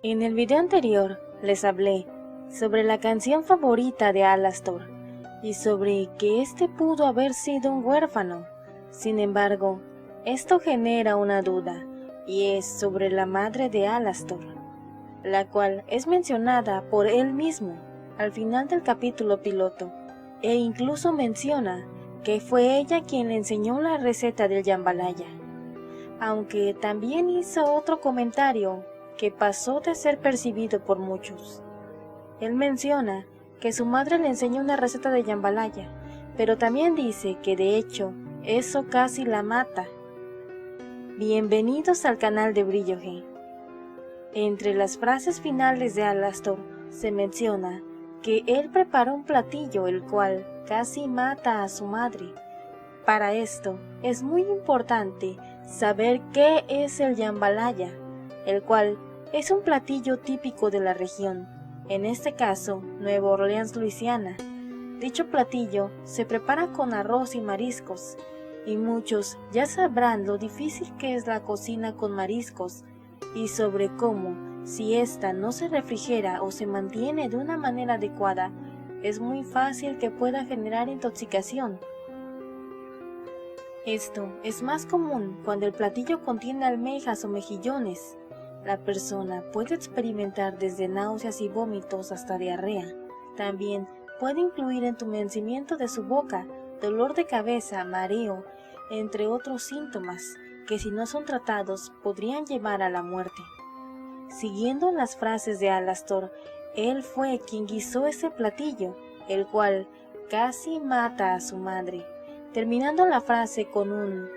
En el video anterior les hablé sobre la canción favorita de Alastor y sobre que este pudo haber sido un huérfano. Sin embargo, esto genera una duda, y es sobre la madre de Alastor, la cual es mencionada por él mismo al final del capítulo piloto, e incluso menciona que fue ella quien le enseñó la receta del jambalaya, aunque también hizo otro comentario que pasó de ser percibido por muchos. Él menciona que su madre le enseñó una receta de jambalaya, pero también dice que de hecho eso casi la mata. Bienvenidos al canal de Brillo G. Entre las frases finales de Alastor se menciona que él preparó un platillo el cual casi mata a su madre. Para esto es muy importante saber qué es el jambalaya, el cual es un platillo típico de la región, en este caso Nueva Orleans, Luisiana. Dicho platillo se prepara con arroz y mariscos, y muchos ya sabrán lo difícil que es la cocina con mariscos, y sobre cómo, si ésta no se refrigera o se mantiene de una manera adecuada, es muy fácil que pueda generar intoxicación. Esto es más común cuando el platillo contiene almejas o mejillones. La persona puede experimentar desde náuseas y vómitos hasta diarrea. También puede incluir entumecimiento de su boca, dolor de cabeza, mareo, entre otros síntomas que si no son tratados podrían llevar a la muerte. Siguiendo las frases de Alastor, él fue quien guisó ese platillo, el cual casi mata a su madre, terminando la frase con un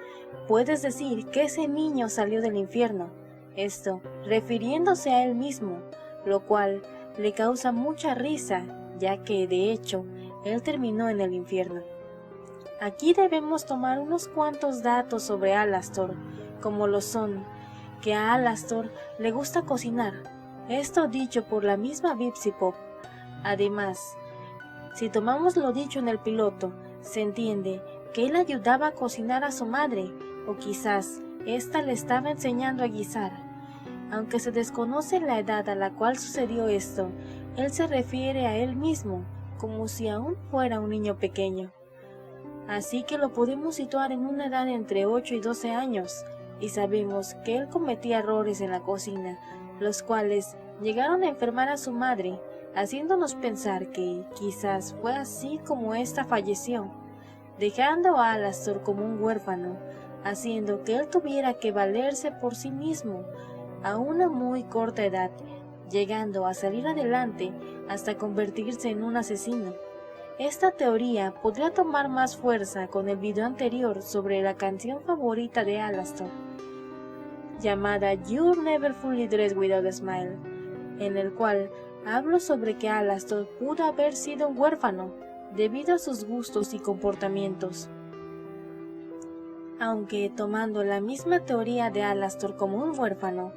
«puedes decir que ese niño salió del infierno», esto refiriéndose a él mismo, lo cual le causa mucha risa, ya que de hecho él terminó en el infierno. Aquí debemos tomar unos cuantos datos sobre Alastor, como lo son que a Alastor le gusta cocinar, esto dicho por la misma Bipsy Pop. Además, si tomamos lo dicho en el piloto, se entiende que él ayudaba a cocinar a su madre, o quizás ésta le estaba enseñando a guisar. Aunque se desconoce la edad a la cual sucedió esto, él se refiere a él mismo como si aún fuera un niño pequeño. Así que lo podemos situar en una edad entre 8 y 12 años, y sabemos que él cometía errores en la cocina, los cuales llegaron a enfermar a su madre, haciéndonos pensar que quizás fue así como ésta falleció, dejando a Alastor como un huérfano, haciendo que él tuviera que valerse por sí mismo a una muy corta edad, llegando a salir adelante hasta convertirse en un asesino. Esta teoría podría tomar más fuerza con el video anterior sobre la canción favorita de Alastor, llamada You're Never Fully Dressed Without a Smile, en el cual hablo sobre que Alastor pudo haber sido un huérfano debido a sus gustos y comportamientos. Aunque tomando la misma teoría de Alastor como un huérfano,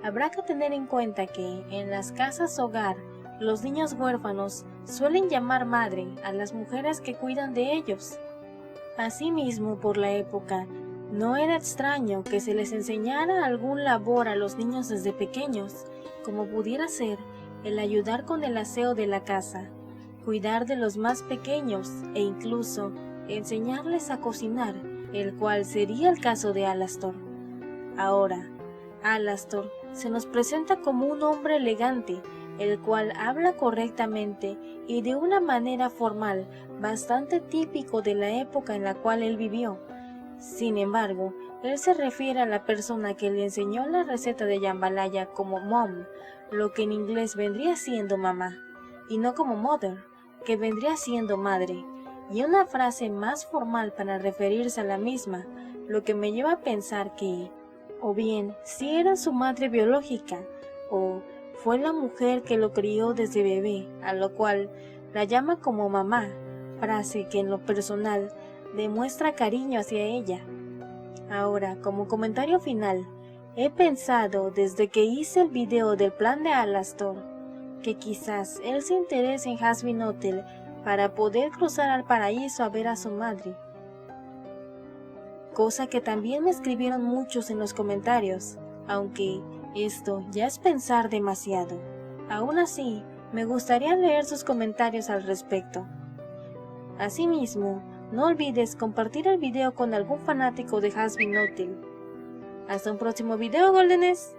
habrá que tener en cuenta que en las casas hogar los niños huérfanos suelen llamar madre a las mujeres que cuidan de ellos. Asimismo, por la época, no era extraño que se les enseñara algún labor a los niños desde pequeños, como pudiera ser el ayudar con el aseo de la casa, cuidar de los más pequeños e incluso enseñarles a cocinar, el cual sería el caso de Alastor. Ahora, Alastor se nos presenta como un hombre elegante, el cual habla correctamente y de una manera formal, bastante típico de la época en la cual él vivió. Sin embargo, él se refiere a la persona que le enseñó la receta de jambalaya como mom, lo que en inglés vendría siendo mamá, y no como mother, que vendría siendo madre, y una frase más formal para referirse a la misma, lo que me lleva a pensar que, o bien, si era su madre biológica, o fue la mujer que lo crió desde bebé, a lo cual la llama como mamá, frase que en lo personal demuestra cariño hacia ella. Ahora, como comentario final, he pensado desde que hice el video del plan de Alastor, que quizás él se interese en Hazbin Hotel para poder cruzar al paraíso a ver a su madre. Cosa que también me escribieron muchos en los comentarios, aunque Esto ya es pensar demasiado. Aún así, me gustaría leer sus comentarios al respecto. Asimismo, no olvides compartir el video con algún fanático de Hazbin Hotel. Hasta un próximo video, Goldenes.